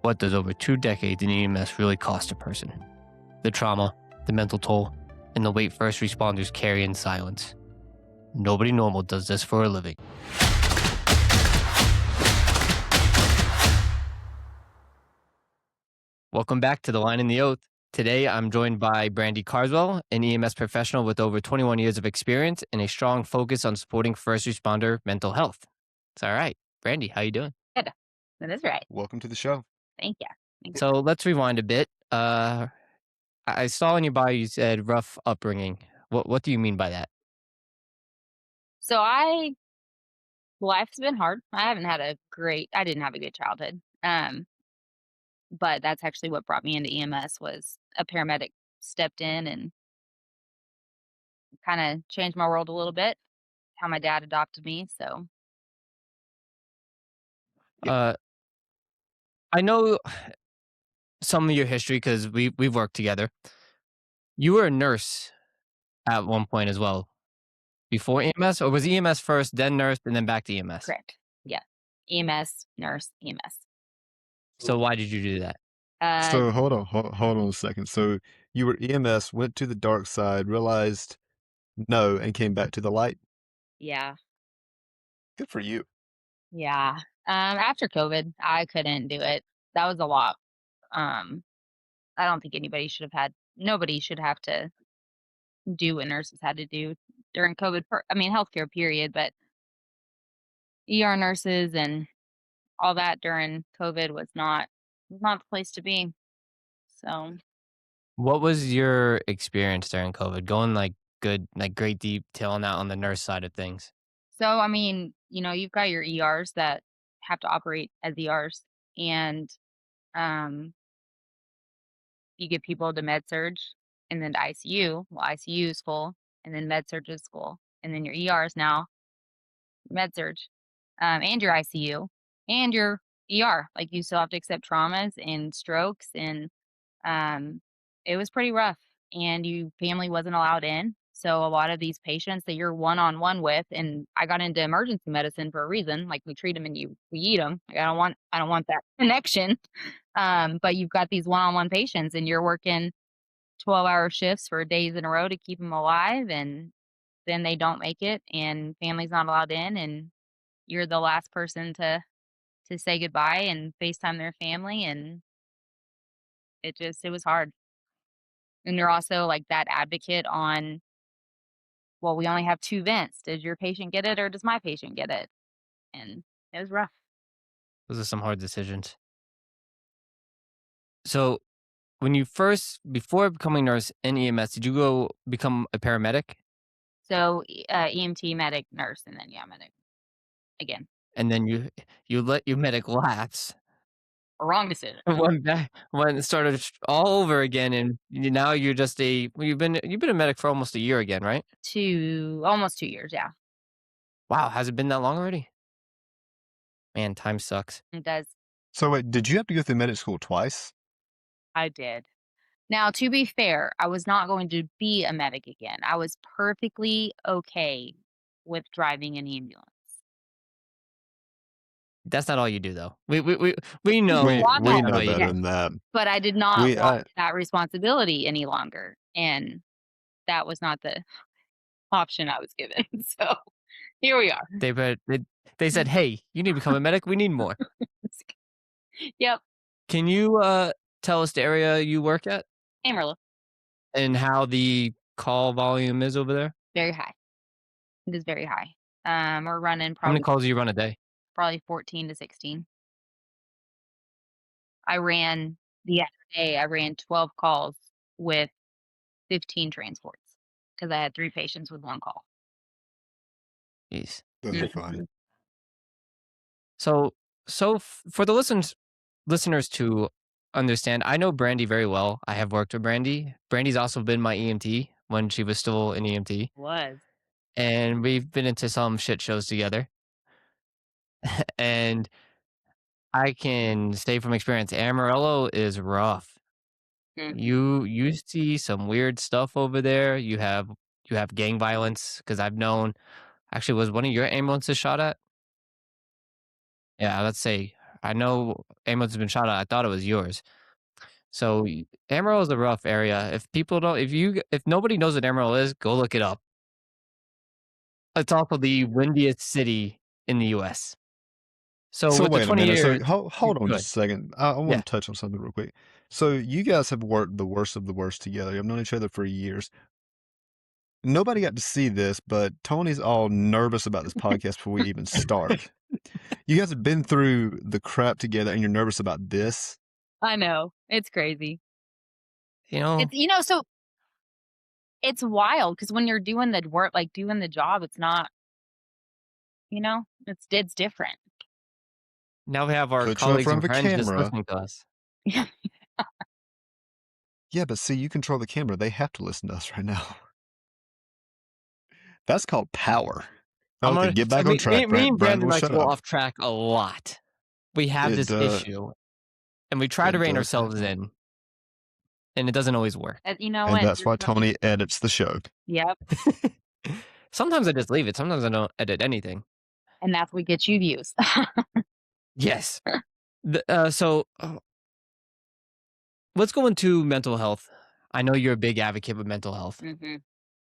What does over 2 decades in EMS really cost a person? The trauma, the mental toll, and the weight first responders carry in silence. Nobody normal does this for a living. Welcome back to The Line in the Oath. Today, I'm joined by Brandi Carswell, an EMS professional with over 21 years of experience and a strong focus on supporting first responder mental health. It's all right. Brandi, how you doing? Good. That is right. Welcome to the show. Thank you. Thank you. So let's rewind a bit. I saw in your bio you said rough upbringing. What do you mean by that? So life's been hard. I didn't have a good childhood. But that's actually what brought me into EMS was a paramedic stepped in and kind of changed my world a little bit. How my dad adopted me. So Yeah. I know some of your history because we've worked together. You were a nurse at one point as well, before EMS, or was EMS first, then nurse, and then back to EMS? correct. Yeah. EMS, nurse, EMS. So why did you do that? So hold on a second. So you were EMS, went to the dark side, realized no, and came back to the light. Yeah. Good for you. Yeah. After COVID, I couldn't do it. That was a lot. Um, I don't think nobody should have to do what nurses had to do during COVID. Healthcare period, but ER nurses and all that during COVID was not the place to be. So, What was your experience during COVID? Going great detailing out on the nurse side of things. you've got your ERs that have to operate as ERs, and um, you get people to med surge, and then to ICU. Well, ICU is full, and then med surge is full, and then your ERs now med surge, and your ICU, and your ER. Like you still have to accept traumas and strokes, and um, it was pretty rough. And you family wasn't allowed in, so a lot of these patients that you're one on one with, and I got into emergency medicine for a reason. Like we treat them and we eat them. Like I don't want that connection. But you've got these one on one patients, and you're working 12-hour shifts for days in a row to keep them alive, and then they don't make it, and family's not allowed in, and you're the last person to say goodbye and FaceTime their family, and it was hard. And you're also like that advocate on, well, we only have 2 vents. Does your patient get it or does my patient get it? And it was rough. Those are some hard decisions. So before becoming a nurse in EMS, did you go become a paramedic? So, EMT, medic, nurse, and then, yeah, medic again. And then you let your medic lapse. Wrong decision. When it started all over again, and now you're just you've been a medic for almost a year again, right? Almost 2 years, yeah. Wow, has it been that long already? Man, time sucks. It does. So wait, did you have to go through medic school twice? I did. Now, to be fair, I was not going to be a medic again. I was perfectly okay with driving an ambulance. That's not all you do, though. We know We Well, I we know. not know all you better do. than that. But I did not We want that responsibility any longer, and that was not the option I was given. So, here we are. They said, "Hey, you need to become a medic. We need more." Yep, Can you tell us the area you work at Amarillo, and how the call volume is over there? very high. It is very high. We're running How many calls do you run a day? probably 14 to 16. I ran the other day, I ran 12 calls with 15 transports because I had 3 patients with 1 call. Jeez. those are fine. Mhm. For the listeners to understand, I know Brandi very well. I have worked with Brandi. Brandi's also been my EMT when she was still an EMT, Was. and we've been into some shit shows together. And I can say from experience, Amarillo is rough. Mhm. You see some weird stuff over there. You have gang violence because I've known. Actually, was one of your ambulances shot at? Yeah, let's say I know Amarillo's been shot at. I thought it was yours. So Amarillo is a rough area. If people don't, if nobody knows what Amarillo is, go look it up. It's also the windiest city in the U.S. So So with the wait a 20 minute. So years, hold on good. just a second. I Yeah. want to touch on something real quick. So you guys have worked the worst of the worst together. You've known each other for years. Nobody got to see this, but Tony's all nervous about this podcast before we even start. You guys have been through the crap together and you're nervous about this? I know. It's crazy. You know, So it's wild because when you're doing the work, like doing the job, it's not, it's different. now we have our Put you in colleagues front and of a friends just camera. listening to us. Yeah. Yeah, but see, you control the camera. They have to listen to us right now. That's called power. I'm Okay, gonna. get So back on track, me and Brandon. Brandon Will like to shut go up. off track a lot. We have It this issue, and we try to it rein does ourselves happen. in, and it doesn't always work. You know And what? that's why Tony edits the show. Yep. Sometimes I just leave it. Sometimes I don't edit anything. And that's what gets you views. Yes. Let's go into mental health. I know you're a big advocate with mental health. hmm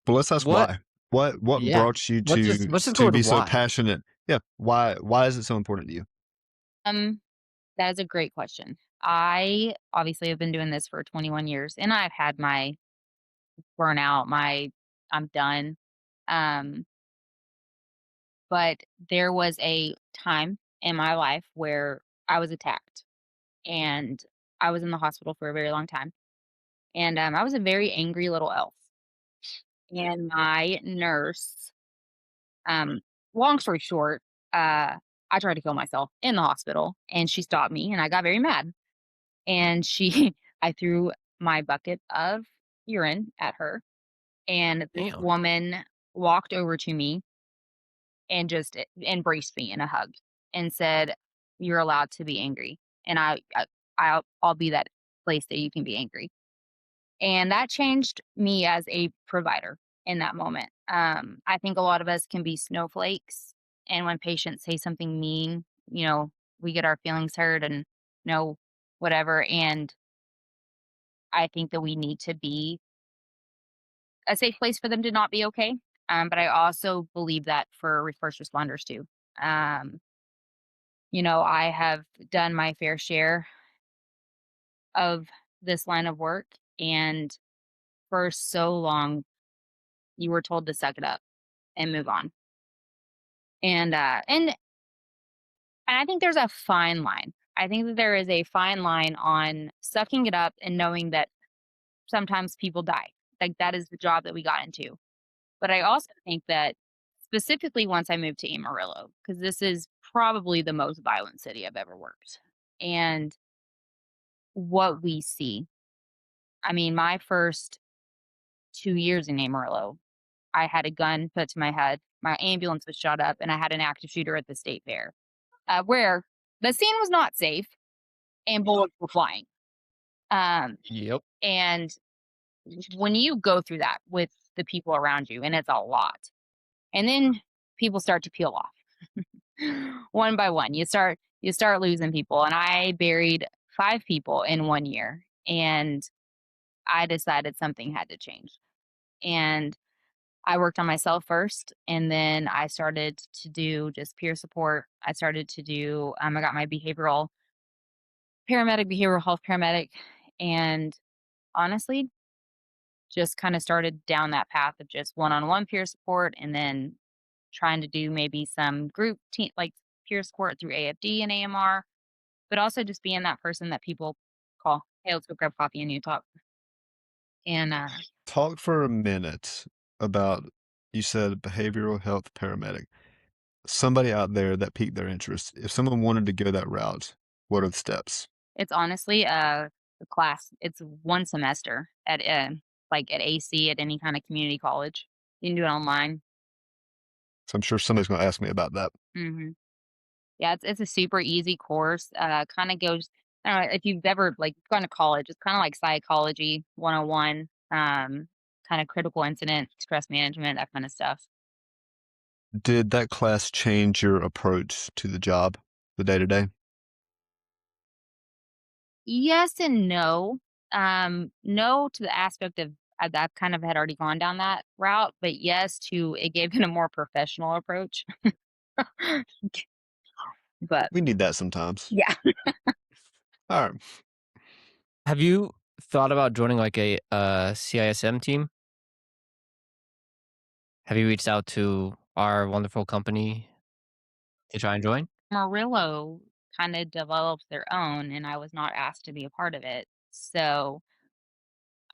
But let's ask What? why. What Yeah. brought you Let's just go with be so why. passionate? Yeah. Why is it so important to you? Um, that is a great question. I obviously have been doing this for 21 years, and I've had my burnout, my I'm done. Um, but there was a time in my life where I was attacked, and I was in the hospital for a very long time. And I was a very angry little elf. And my nurse, um, long story short, I tried to kill myself in the hospital, and she stopped me, and I got very mad. And I threw my bucket of urine at her, and this Damn. woman walked over to me and just embraced me in a hug and said, "You're allowed to be angry, and I'll be that place that you can be angry." And that changed me as a provider in that moment. I think a lot of us can be snowflakes, and when patients say something mean, we get our feelings hurt and whatever. And I think that we need to be a safe place for them to not be okay. But I also believe that for first responders too. Um, I have done my fair share of this line of work, and for so long, you were told to suck it up and move on. And I think there's a fine line. I think that there is a fine line on sucking it up and knowing that sometimes people die. Like that is the job that we got into. But I also think that specifically once I moved to Amarillo, because this is probably the most violent city I've ever worked. And what we see, I mean, my first 2 years in Amarillo, I had a gun put to my head, my ambulance was shot up, and I had an active shooter at the state fair, where the scene was not safe and bullets were flying. Um, Yep. and when you go through that with the people around you, and it's a lot, and then people start to peel off one by one. You start losing people, and I buried 5 people in 1 year, and I decided something had to change. And I worked on myself first, and then I started to do just peer support. I started to do, I got my behavioral health paramedic, and honestly, just kind of started down that path of just one on one peer support, and then trying to do maybe some group team, like peer support through AFD and AMR, but also just being that person that people call, "Hey, let's go grab coffee and you talk." And Talk for a minute about, you said behavioral health paramedic. Somebody out there that piqued their interest. If someone wanted to go that route, what are the steps? it's honestly a class. It's 1 semester at like at AC at any kind of community college. You can do it online. So I'm sure somebody's going to ask me about that. hmm Yeah, it's a super easy course. Kind of goes. I don't know if you've ever like gone to college. It's kind of like psychology 101. Kind of critical incident, stress management, that kind of stuff. Did that class change your approach to the job, the day to day? Yes and no. No to the aspect of that kind of had already gone down that route, but yes to it gave it a more professional approach. But We need that sometimes. yeah. All right. Have you thought about joining like a CISM team? Have you reached out to our wonderful company to try and join? Murillo kind of developed their own, and I was not asked to be a part of it. So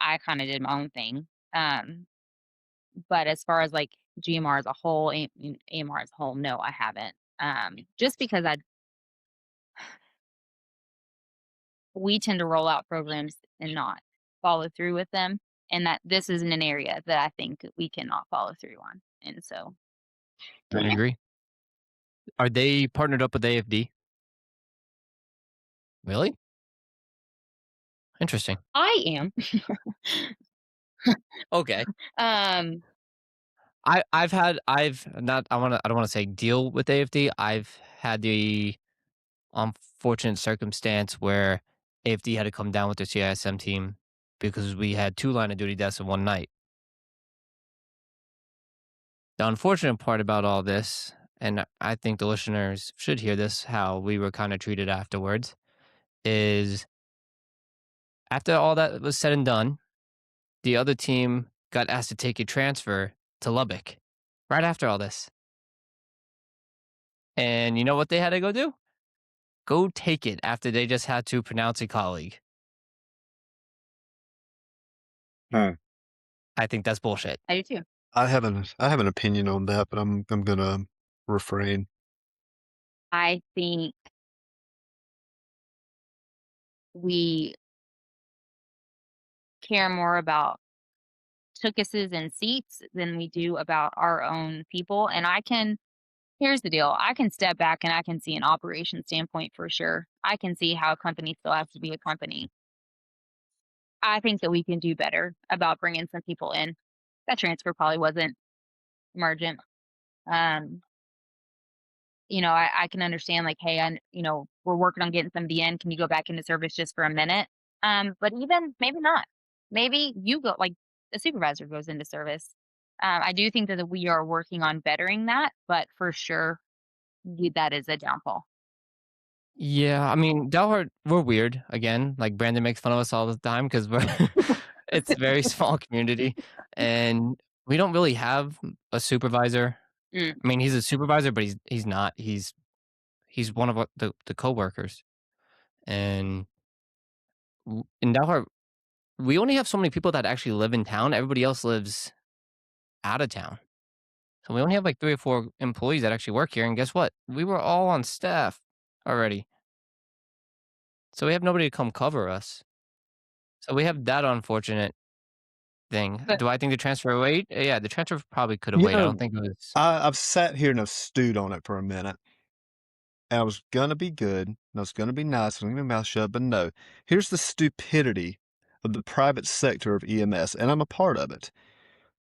I kind of did my own thing. But as far as like GMR as a whole, AMR as a whole, no, I haven't. Just because we tend to roll out programs and not follow through with them, and that this isn't an area that I think we cannot follow through on. And so, I yeah, agree. Are they partnered up with AFD? Really? Interesting. I am. Okay. um, I've not I don't wanna say deal with AFD. I've had the unfortunate circumstance where AFD had to come down with the CISM team because we had 2 line of duty deaths in one night. The unfortunate part about all this, and I think the listeners should hear this, how we were kinda treated afterwards, is after all that was said and done, the other team got asked to take a transfer to Lubbock right after all this. And you know what they had to go do? Go take it after they just had to pronounce a colleague. Hmm. I think that's bullshit. I do too. I have an opinion on that, but I'm gonna refrain. I think we care more about tookuses and seats than we do about our own people. And here's the deal. I can step back and I can see an operation standpoint for sure. I can see how a company still has to be a company. I think that we can do better about bringing some people in. That transfer probably wasn't emergent. Um, I can understand like, hey, we're working on getting somebody in. Can you go back into service just for a minute? But even maybe not. Maybe you go like a supervisor goes into service. I do think that we are working on bettering that, but for sure, that is a downfall. Yeah, I mean, Dalhart, we're weird again. Like Brandon makes fun of us all the time because we're it's a very small community, and we don't really have a supervisor. Mm. I mean, he's a supervisor, but he's not. He's one of the coworkers, and in Dalhart, we only have so many people that actually live in town. Everybody else lives out of town. So we only have like 3 or 4 employees that actually work here, and guess what? We were all on staff already. So we have nobody to come cover us. So we have that unfortunate thing. But Do I think the transfer wait? Yeah, the transfer probably could have You waited. I don't know, think it was. I've sat here and I've stewed on it for a minute, and I was gonna be good, and I was gonna be nice, I was gonna keep my mouth shut, but no. Here's the stupidity of the private sector of EMS, and I'm a part of it.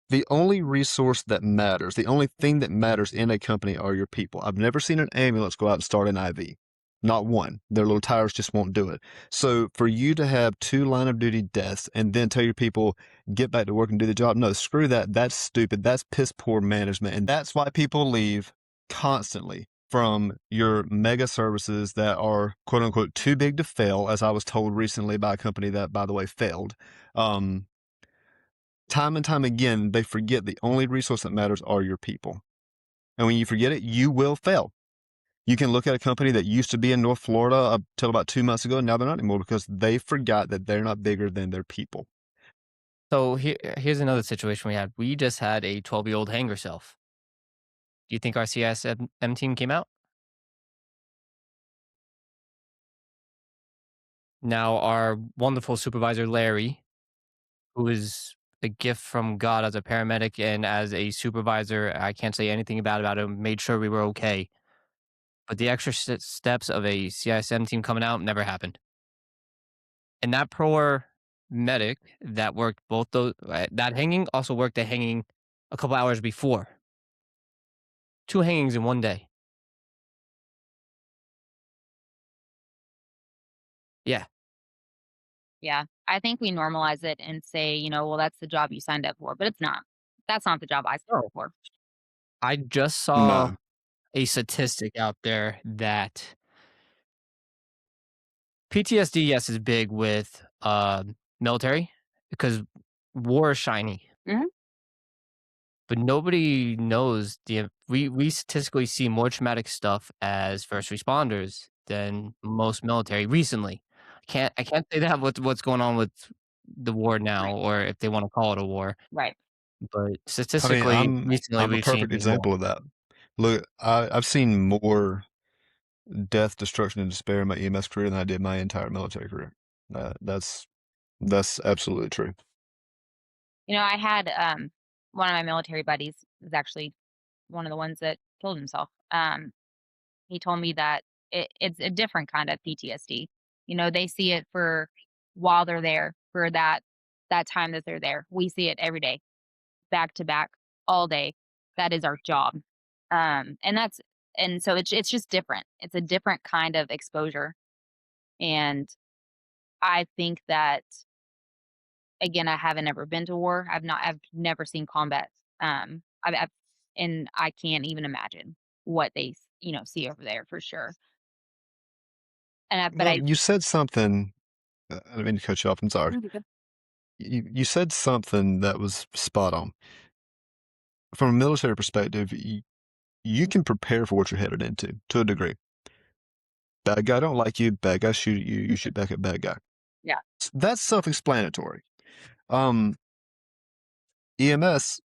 The only resource that matters, the only thing that matters in a company are your people. I've never seen an ambulance go out and start an IV. Not one. Their little tires just won't do it. So for you to have 2 line of duty deaths and then tell your people, get back to work and do the job, no, screw that. That's stupid. That's piss poor management. And that's why people leave constantly from your mega services that are quote unquote too big to fail, as I was told recently by a company that, by the way, failed. Um, Time and time again, they forget the only resource that matters are your people. And when you forget it, you will fail. You can look at a company that used to be in North Florida up till about 2 months ago, and now they're not anymore because they forgot that they're not bigger than their people. So here's another situation we had. We just had a 12-year-old hang herself. Do you think our CSM team came out? Now our wonderful supervisor Larry, who is a gift from God as a paramedic and as a supervisor, I can't say anything bad about him. Made sure we were okay. But the extra steps of a CISM team coming out never happened. And that poor medic that worked both those that hanging also worked the hanging a couple hours before. 2 hangings in one day. Yeah. Yeah. I think we normalize it and say, well, that's the job you signed up for, but it's not. That's not the job I signed up Oh. for. I just saw No. a statistic out there that PTSD, yes, is big with military because war is shiny, Mhm. but nobody knows we statistically see more traumatic stuff as first responders than most military recently. I can't say that what's going on with the war now, Right. or if they want to call it a war, Right. but I mean, statistically, recently I'm a we've seen perfect it more. example of that. Look, I've seen more death, destruction, and despair in my EMS career than I did my entire military career. That's absolutely true. I had one of my military buddies was actually one of the ones that killed himself. He told me that it's a different kind of PTSD. They see it for while they're there for that time that they're there. We see it every day, back to back, all day. That is our job. And that's and so it's just different. It's a different kind of exposure. And I think that again, I haven't ever been to war. I've never seen combat. I've and I can't even imagine what they see over there for sure. But Well, I you said something. I didn't mean to cut you off. I'm sorry. You said something that was spot on. From a military perspective, you can prepare for what you're headed into to a degree. Bad guy don't like you. Bad guy shoot at you. You shoot back at bad guy. Yeah. That's self-explanatory. Um, EMS,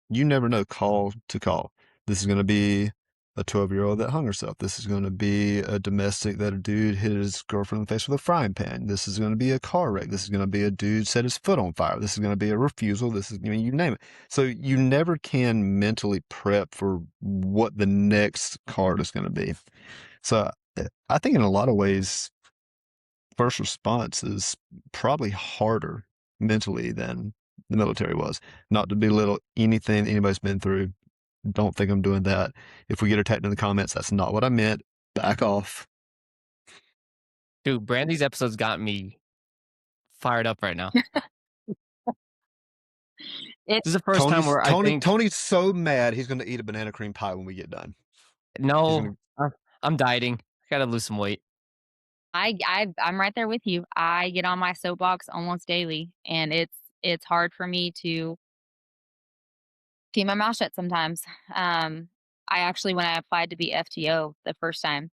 you never know call to call. This is going to be a 12-year-old that hung herself. This is going to be a domestic that a dude hit his girlfriend in the face with a frying pan. This is going to be a car wreck. This is going to be a dude set his foot on fire. This is going to be a refusal. This is, you name it. So you never can mentally prep for what the next card is going to be. So I think in a lot of ways, first response is probably harder mentally than the military was. Not to belittle anything anybody's been through. Don't think I'm doing that. If we get attacked in the comments, that's not what I meant. Back off. Dude, Brandy's episodes got me fired up right now. It This is the first time where I think Tony's so mad he's gonna eat a banana cream pie when we get done. He's no, gonna I'm dieting. I gotta lose some weight. I'm right there with you. I get on my soapbox almost daily, and it's hard for me to keep my mouth shut sometimes. I actually, when I applied to be FTO the first time,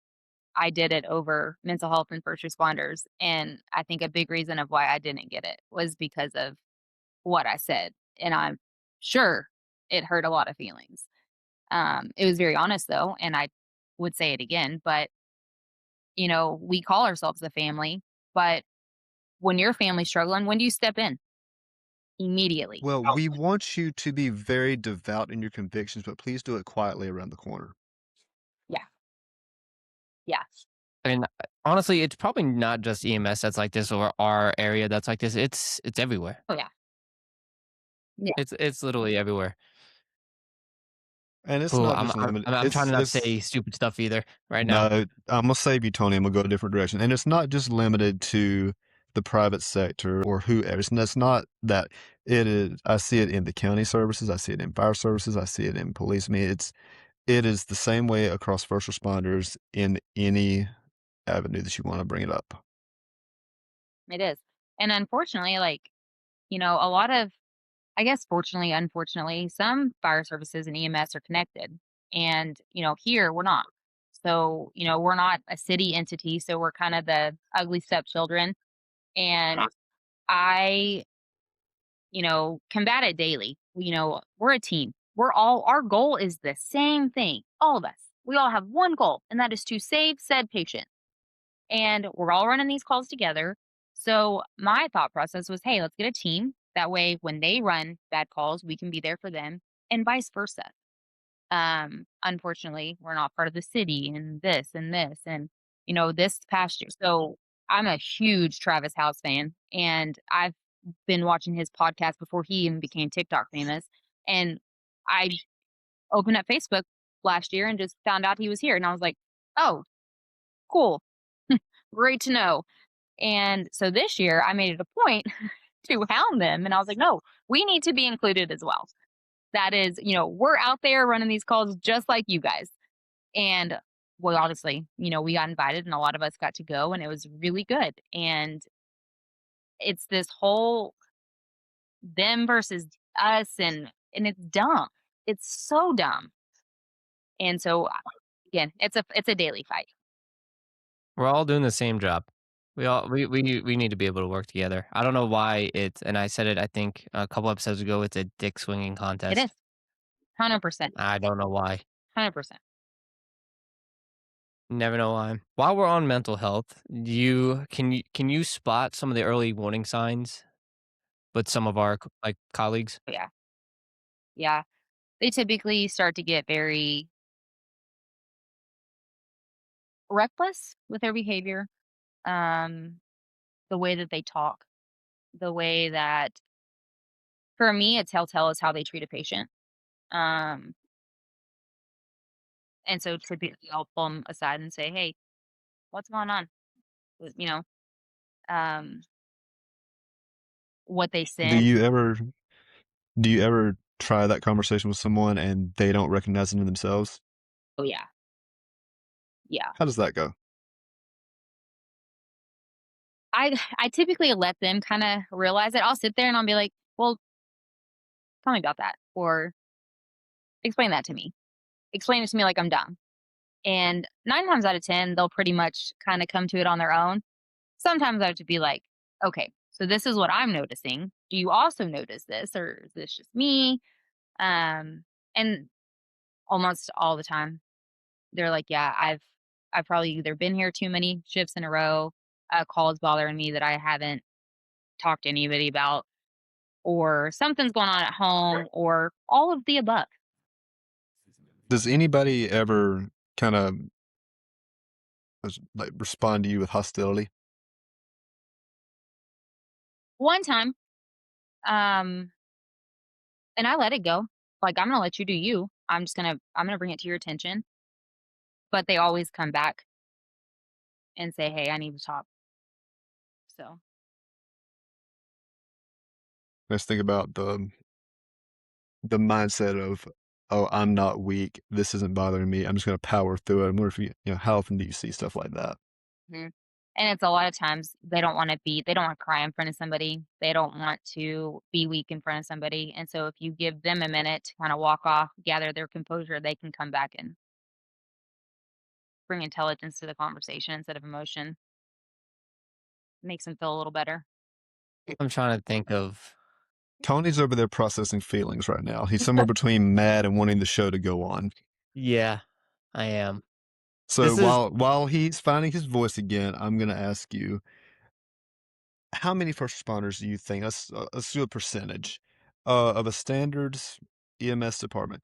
I did it over mental health and first responders, and I think a big reason of why I didn't get it was because of what I said, and I'm sure it hurt a lot of feelings. It was very honest though, and I would say it again, but we call ourselves a family, but when your family's struggling, when do you step in? Immediately. Well, we want you to be very devout in your convictions, but please do it quietly around the corner. Yeah. Yeah. And honestly, it's probably not just EMS that's like this or our area that's like this. It's everywhere. Oh yeah. Yeah. It's literally everywhere. And it's Oh, not I'm just I'm limited. I'm I'm trying to not say It's stupid stuff either right now. No, I'm gonna save you, Tony. I'm gonna go a different direction. And it's not just limited to the private sector or whoever. It's not that it is. I see it in the county services. I see it in fire services. I see it in police. I mean, it is the same way across first responders in any avenue that you want to bring it up. It is. And unfortunately, like, a lot of I guess fortunately, unfortunately, some fire services and EMS are connected. And, here we're not. So, we're not a city entity, so we're kind of the ugly stepchildren. And I, combat it daily. We're a team. Our goal is the same thing. All of us. We all have one goal, and that is to save said patient. And we're all running these calls together. So my thought process was, hey, let's get a team. That way, when they run bad calls, we can be there for them, and vice versa. Unfortunately, we're not part of the city, and this, and this past year. So I'm a huge Travis House fan, and I've been watching his podcast before he even became TikTok famous. And I opened up Facebook last year and just found out he was here, and I was like, oh, cool, great to know. And so this year I made it a point to hound them. And I was like, no, we need to be included as well. That is, we're out there running these calls just like you guys. And well, obviously, we got invited and a lot of us got to go and it was really good. And it's this whole them versus us and it's dumb. It's so dumb. And so again, it's a daily fight. We're all doing the same job. We need to be able to work together. I don't know why it's, and I said it I think a couple episodes ago, it's a dick swinging It is contest. 100%. I don't know why. 100%. Never know why. While we're on mental health, can you spot some of the early warning signs with some of our like colleagues? Yeah. Yeah. They typically start to get very reckless with their behavior. Um, the way that they talk, the way that for me, a telltale is how they treat a patient. Um, and so typically I'll pull them aside and say, "Hey, what's going on?" You know, um, what they Do send. you ever do you ever try that conversation with someone and they don't recognize it in themselves? Oh yeah, yeah. How does that go? I typically let them kind of realize it. I'll sit there and I'll be like, "Well, tell me about that," or "Explain that to me. Explain it to me like I'm dumb." And 9 times out of 10, they'll pretty much kinda come to it on their own. Sometimes I have to be like, "Okay, so this is what I'm noticing. Do you also notice this, or is this just me?" And almost all the time, they're like, "Yeah, I've probably either been here too many shifts in a row, a call's bothering me that I haven't talked to anybody about, or something's going on at home, or all of the above." Does anybody ever kind of like respond to you with hostility? One time, um and I let it go. Like, "I'm gonna let you do you. I'm gonna bring it to your attention." But they always come back and say, "Hey, I need to talk." So, Let's think about the mindset of, "Oh, I'm not weak. This isn't bothering me. I'm just gonna power through it." I wonder if how often do you see stuff like that? mhm. And it's a lot of times they don't wanna cry in front of somebody. They don't want to be weak in front of somebody, and so if you give them a minute to kinda walk off, gather their composure, they can come back and bring intelligence to the conversation instead of emotion. Makes them feel a little better. I'm trying to think of. Tony's over there processing feelings right now. He's somewhere between mad and wanting the show to go on. Yeah, I am. So This is while he's finding his voice again, I'm gonna ask you, how many first responders do you think, let's do a percentage, of a standards EMS department,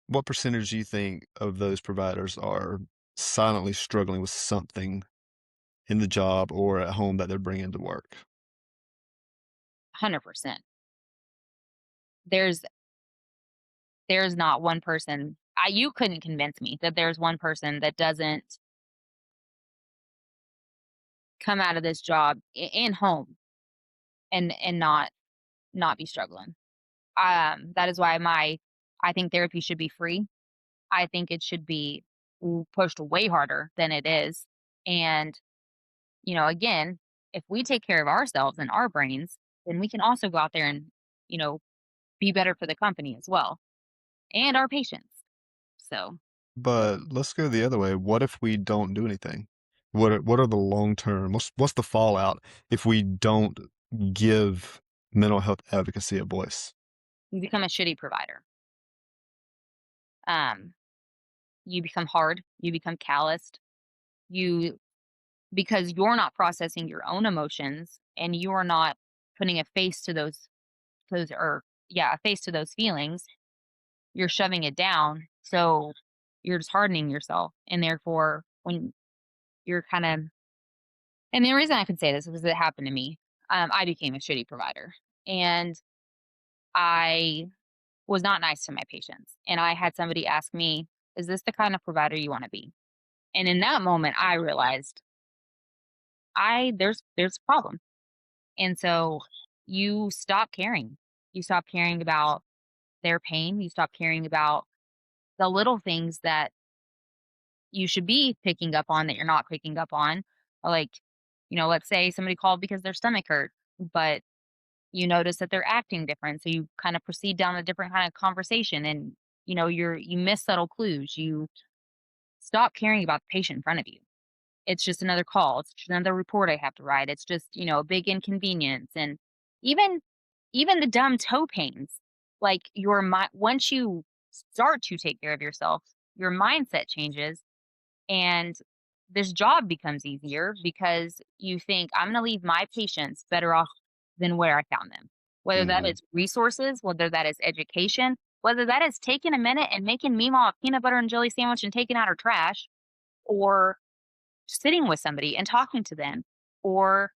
what percentage do you think of those providers are silently struggling with something in the job or at home that they're bringing to work? 100%. There's there's not one person you couldn't convince me that there's one person that doesn't come out of this job and home and not be struggling. That is why my I think therapy should be free. I think it should be pushed way harder than it is. And again, if we take care of ourselves and our brains, then we can also go out there and you know be better for the company as well and our patients. So But let's go the other way. What if we don't do anything? What are the long term? What's the fallout if we don't give mental health advocacy a voice? you become a shitty provider. Um, you become hard. You become calloused. You because you're not processing your own emotions and you are not putting a face to those or yeah, a face to those feelings, you're shoving it down. So you're just hardening yourself. And therefore, when you're kind of, and the reason I can say this is because it happened to me. I became a shitty provider and I was not nice to my patients. And I had somebody ask me, "Is this the kind of provider you want to be?" And in that moment, I realized there's a problem. And so you stop caring. You stop caring about their pain. You stop caring about the little things that you should be picking up on that you're not picking up on. Like, let's say somebody called because their stomach hurt, but you notice that they're acting different. So you kind of proceed down a different kind of conversation, and you miss subtle clues. You stop caring about the patient in front of you. It's just another call. It's just another report I have to write. It's just, a big inconvenience. And even even the dumb toe pains, like your mind, once you start to take care of yourself, your mindset changes, and this job becomes easier because you think, I'm going to leave my patients better off than where I found them. Whether that Mm-hmm. is resources, whether that is education, whether that is taking a minute and making Meemaw a peanut butter and jelly sandwich and taking out her trash, or sitting with somebody and talking to them, or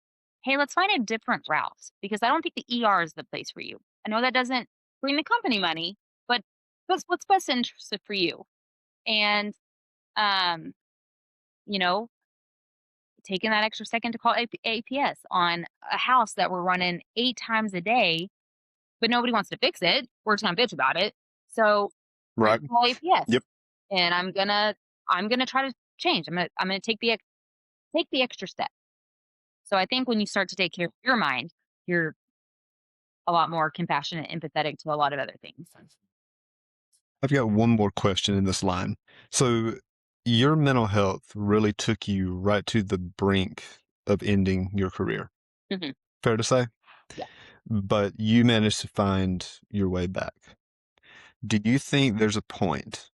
hey, let's find a different route because I don't think the ER is the place for you. I know that doesn't bring the company money, but what's best interested for you? And um, you know, taking that extra second to call APS on a house that we're running 8 times a day, but nobody wants to fix it. We're just gonna bitch about it. So I'm Right. gonna call APS, Yep. and I'm gonna try to change. I'm gonna take the extra step. So I think when you start to take care of your mind, you're a lot more compassionate, empathetic to a lot of other things. I've got one more question in this line. So, your mental health really took you right to the brink of ending your career. Hmm. Fair to say? Yeah. But you managed to find your way back. Do you think there's a point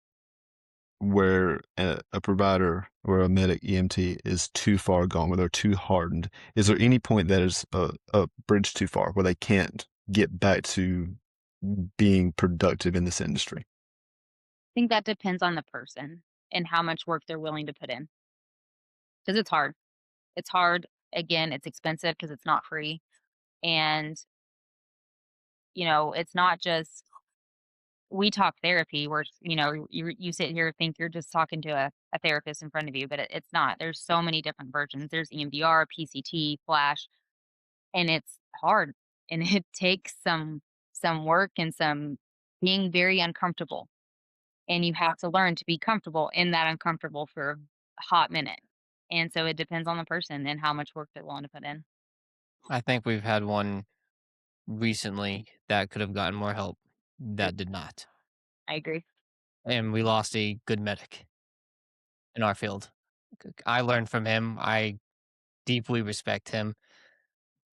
where a provider or a medic EMT is too far gone, where they're too hardened? Is there any point that is a bridge too far where they can't get back to being productive in this industry? I think that depends on the person and how much work they're willing to put in because it's hard. It's hard. Again, it's expensive because it's not free. And, it's not just we talk therapy where, you sit here think you're just talking to a therapist in front of you, but it's not. There's so many different versions. There's EMDR, PCT, Flash, and it's hard, and it takes some work and some being very uncomfortable, and you have to learn to be comfortable in that uncomfortable for a hot minute. And so it depends on the person and how much work they're willing to put in. I think we've had one recently that could have gotten more help True. that did not. I agree. And we lost a good medic in our field. I learned from him. I deeply respect him.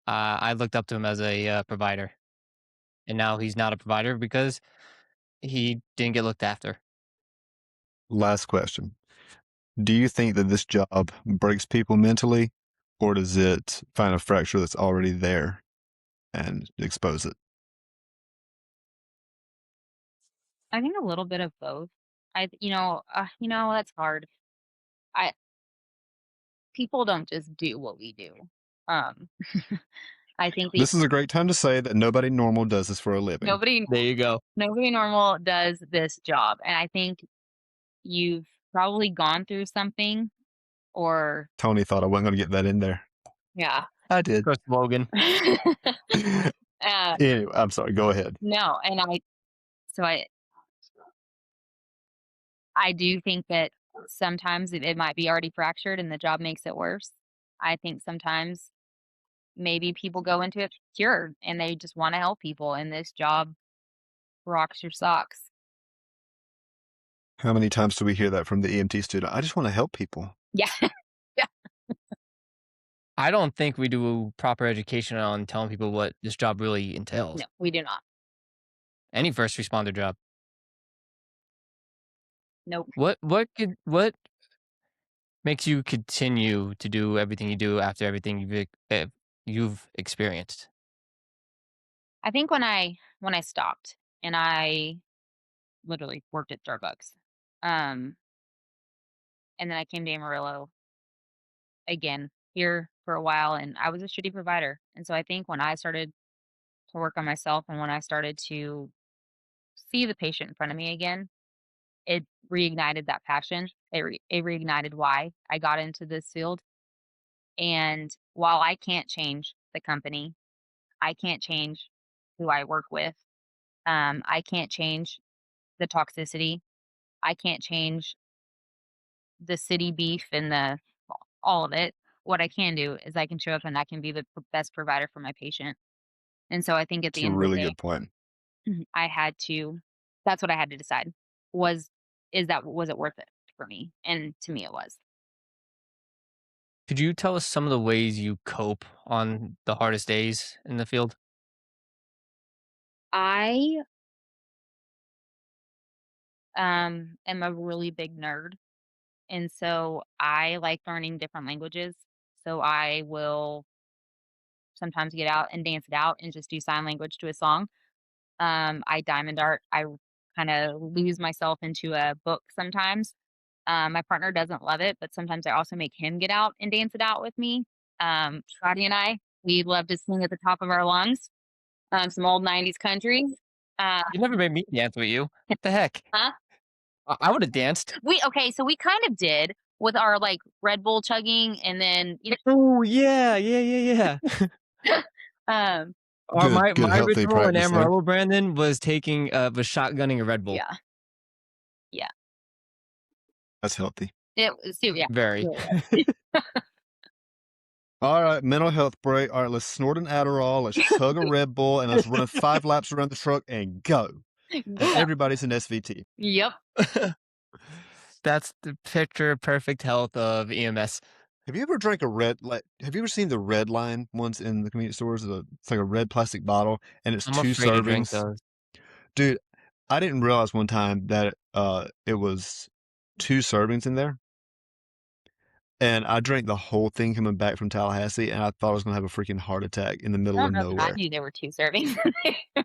I looked up to him as a provider, and now he's not a provider because he didn't get looked after. Last question. Do you think that this job breaks people mentally, or does it find a fracture that's already there and expose it? I think a little bit of both. That's hard. I People don't just do what we do. Um, I think This is a great time to say that nobody normal does this for a living. nobody There you go. nobody normal does this job, and I think you've probably gone through something, or Tony thought I wasn't going to get that in there. yeah. I did. Chris Logan. uh, Anyway, I'm sorry. Go ahead. no, and so I do think that sometimes it might be already fractured and the job makes it worse. I think sometimes maybe people go into it cured and they just want to help people, and this job rocks your socks. How many times do we hear that from the EMT student? I just want to help people. Yeah. Yeah. I don't think we do proper education on telling people what this job really entails. No, we do not. Any first responder job. Nope. What makes you continue to do everything you do after everything you've experienced? I think when I stopped and I literally worked at Starbucks, um, and then I came to Amarillo again here for a while, and I was a shitty provider. And so I think when I started to work on myself and when I started to see the patient in front of me again, it reignited that passion. It reignited why I got into this field. And while I can't change the company, I can't change who I work with. I can't change the toxicity. I can't change the city beef and all of it. What I can do is I can show up and I can be the best provider for my patient. And so I think at It's the a end of really the day, good point. I had to that's what I had to decide. Was was it worth it for me? And to me it was. Could you tell us some of the ways you cope on the hardest days in the field? I am a really big nerd. And so I like learning different languages. So I will sometimes get out and dance it out and just do sign language to a song. I diamond art. I kind of lose myself into a book sometimes. My partner doesn't love it, but sometimes I also make him get out and dance it out with me. Scotty and I, we love to sing at the top of our lungs, some old 90s country. Uh, You never made me dance with you. What the heck? huh? I would have danced. Okay, so we kind of did with our like Red Bull chugging and then, Oh yeah, yeah, yeah, yeah. um, Or Good, good my healthy ritual in practice there. Amarillo, Brandon, was taking was shotgunning a Red Bull. yeah, yeah. That's healthy. It was, yeah. Very. All right, mental health break. All right, let's snort an Adderall, let's chug a Red Bull, and let's run 5 laps around the truck and go. And Yeah. everybody's an SVT. Yep. That's the picture perfect health of EMS. Have you ever drank have you ever seen the red line ones in the convenience stores? It's like a red plastic bottle and it's I'm 2 afraid to drink servings. those. Dude, I didn't realize one time that it was 2 servings in there. And I drank the whole thing coming back from Tallahassee, and I thought I was gonna have a freaking heart attack in the I middle don't of know that I nowhere. knew there were 2 servings in there.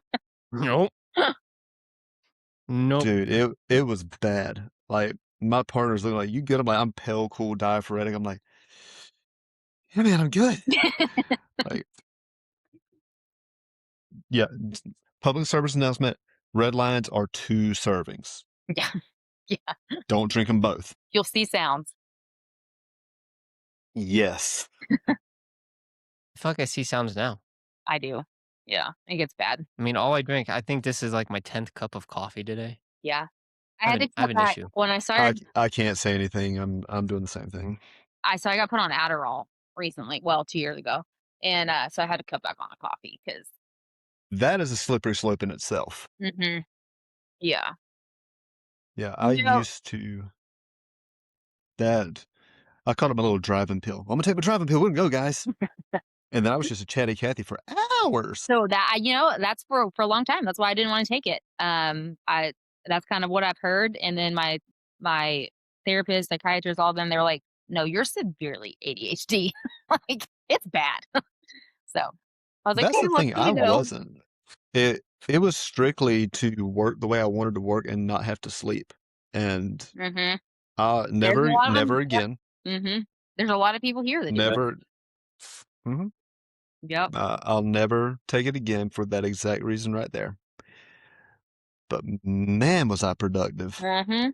Nope. Nope. Dude, it was bad. Like, my partner's looking like, "You good?" I'm like, "I'm pale, cool, diaphoretic." I'm like, "Yeah, man, I'm good." Like, yeah, public service announcement, red lines are 2 servings. Yeah. Yeah. Don't drink them both. You'll see sounds. Yes. I feel like I see sounds now. I do. Yeah, it gets bad. I mean, all I drink, I think this is like my 10th cup of coffee today. Yeah. I had to I have cut an back issue. when I started I can't say anything. I'm doing the same thing. I got put on Adderall recently, well, 2 years ago, and, so I had to cut back on the coffee 'cause That is a slippery slope in itself. mhm. Yeah. Yeah, I You know used to that I called it my little driving pill. "I'm gonna take my driving pill. We're gonna go, guys." And then I was just a chatty Cathy for hours. so that that's for a long time, that's why I didn't wanna take it. I That's kind of what I've heard, and then my therapist, psychiatrist, all of them, they're like, "No, you're severely ADHD." Like, it's bad. So, I was like, That's "Okay, the well, thing, good I to know." wasn't. It was strictly to work the way I wanted to work and not have to sleep. And, Mhm. There's a never lot of them. never Yep. again. Mhm. There's a lot of people here that do it. Never Mhm. Yep. I'll never take it again for that exact reason right there. But man, was I productive. Mhm.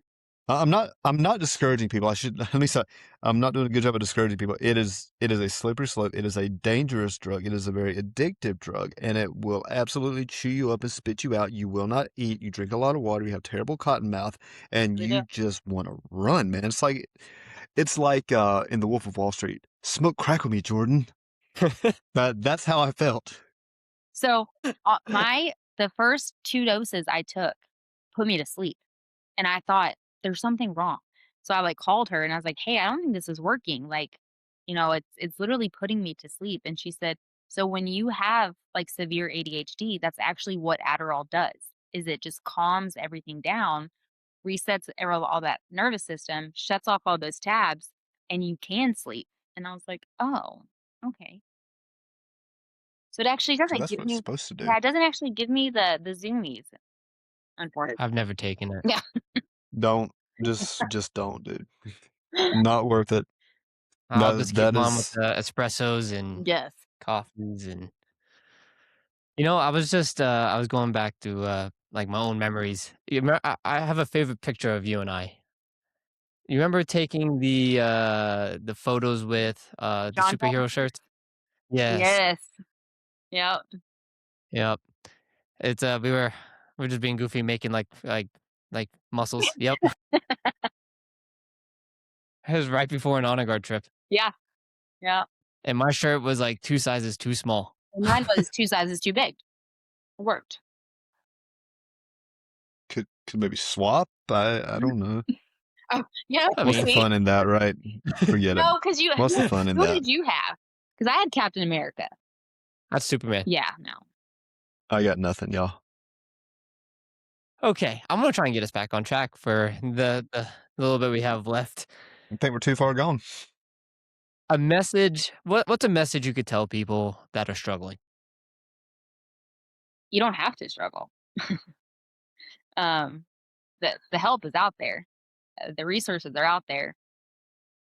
I'm not discouraging people. I should let me say I'm not doing a good job of discouraging people. It is a slippery slope. It is a dangerous drug. It is a very addictive drug, and it will absolutely chew you up and spit you out. You will not eat. You drink a lot of water. You have terrible cotton mouth, and They do. you just want to run, man. It's like in The Wolf of Wall Street. Smoke crack with me, Jordan. That's how I felt. So, the first 2 doses I took put me to sleep, and I thought, "There's something wrong." So I, like, called her and I was like, "Hey, I don't think this is working, like, it's literally putting me to sleep." And she said, "So when you have, like, severe ADHD, that's actually what Adderall does, is it just calms everything down, resets all that nervous system, shuts off all those tabs, and you can sleep." And I was like, "Oh, okay." So it actually So doesn't that's give what it's me supposed to do. yeah, it doesn't actually give me the zoomies, unfortunately. I've never taken it. Yeah. Don't just don't, dude. Not worth it. I'll That just keep that on with is the espressos and Yes. coffees and I was going back to like my own memories. I have a favorite picture of you and I. You remember taking the photos with, the Jonathan? superhero shirts? Yes. Yes. Yep. Yep. It's, we're just being goofy, making, like, muscles. Yep. It was right before an honor guard trip, Yeah. Yeah. and my shirt was, like, 2 sizes too small. And mine was 2 sizes too big. It worked. Could maybe swap? I don't know. Oh, yeah, I What's the mean, maybe. fun in that, right? Forget it. No, 'cause you What's the fun in who that? did you have? Because I had Captain America. that's Superman. Yeah, no. I got nothing, y'all. Okay, I'm gonna try and get us back on track for the little bit we have left. I think we're too far gone. A message what's a message you could tell people that are struggling? You don't have to struggle. Um, the help is out there. The resources are out there.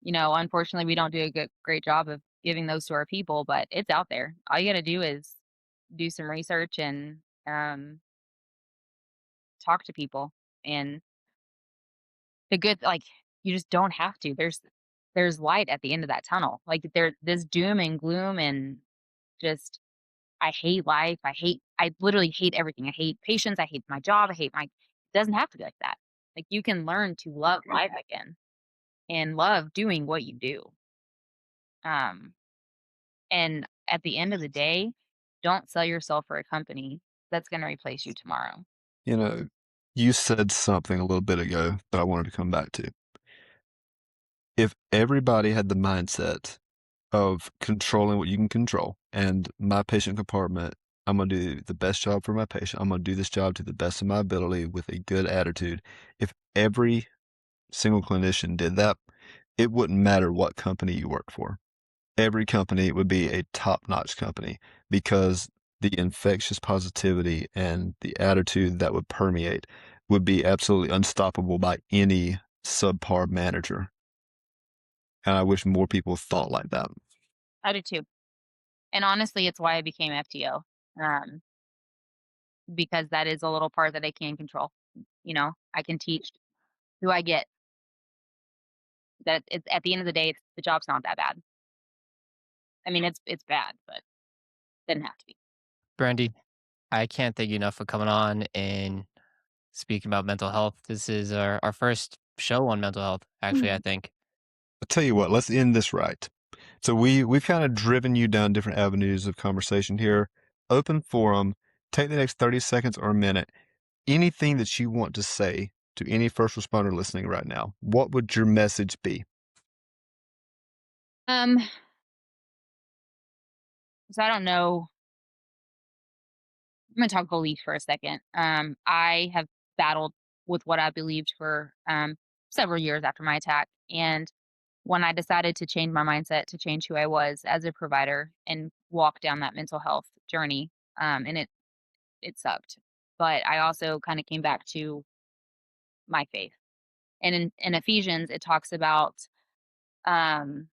Unfortunately, we don't do a great job of giving those to our people, but it's out there. All you gotta do is do some research and, talk to people, and you just don't have to. There's light at the end of that tunnel. Like, this doom and gloom and just I hate life. I literally hate everything. I hate patients. I hate my job. It doesn't have to be like that. Like, you can learn to love life again and love doing what you do. Um, and at the end of the day, don't sell yourself for a company that's going to replace you tomorrow. You know, you said something a little bit ago that I wanted to come back to. If everybody had the mindset of controlling what you can control, and my patient compartment, I'm going to do the best job for my patient. I'm going to do this job to the best of my ability with a good attitude. If every single clinician did that, it wouldn't matter what company you work for. Every company would be a top-notch company because the infectious positivity and the attitude that would permeate would be absolutely unstoppable by any subpar manager. And I wish more people thought like that. I do too. And honestly, it's why I became FTO. Um, because that is a little part that I can control. I can teach who I get that it's at the end of the day, the job's not that bad. I mean, it's bad, but it doesn't have to be. Brandy, I can't thank you enough for coming on and speaking about mental health. This is our first show on mental health, actually, I Mhm. think. I'll tell you what, let's end this right. So we've kind of driven you down different avenues of conversation here. Open forum. Take the next 30 seconds or a minute. Anything that you want to say to any first responder listening right now, what would your message be? Um, so I don't know. I'm gonna talk belief for a second. I have battled with what I believed for several years after my attack, and when I decided to change my mindset to change who I was as a provider and walk down that mental health journey, and it sucked, but I also kind of came back to my faith. And in Ephesians, it talks about um,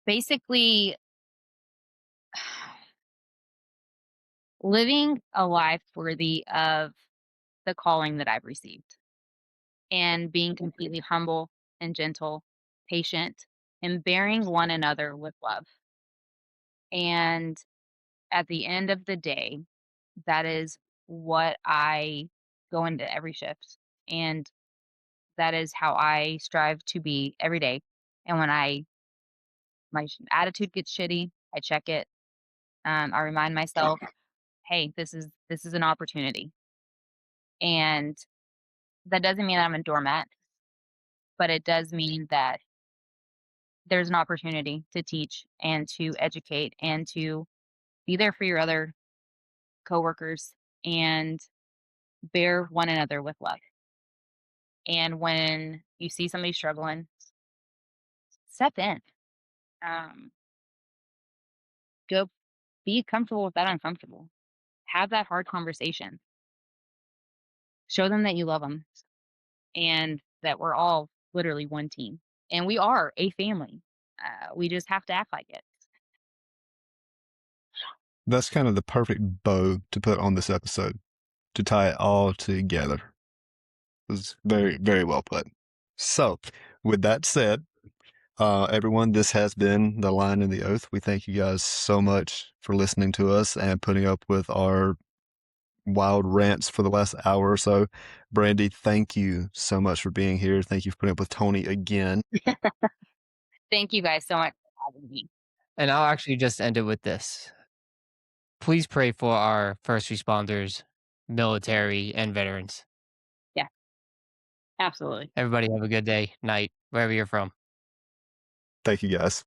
basically living a life worthy of the calling that I've received and being completely humble and gentle, patient, and bearing one another with love. And at the end of the day, that is what I go into every shift. And that is how I strive to be every day. And when my attitude gets shitty, I check it. I remind myself, hey, this is an opportunity. And that doesn't mean I'm a doormat, but it does mean that there's an opportunity to teach and to educate and to be there for your other coworkers and bear one another with love. And when you see somebody struggling, step in. Um, go be comfortable with that uncomfortable. Have that hard conversation. Show them that you love them and that we're all literally one team. And we are a family. We just have to act like it. That's kind of the perfect bow to put on this episode to tie it all together. was very, very well put. So, with that said, everyone, this has been The Line and the Oath. We thank you guys so much for listening to us and putting up with our wild rants for the last hour or so. Brandi, thank you so much for being here. Thank you for putting up with Tony again. Thank you guys so much for having me. And I'll actually just end it with this. Please pray for our first responders, military, and veterans. Yeah, absolutely. Everybody have a good day, night, wherever you're from. Thank you guys.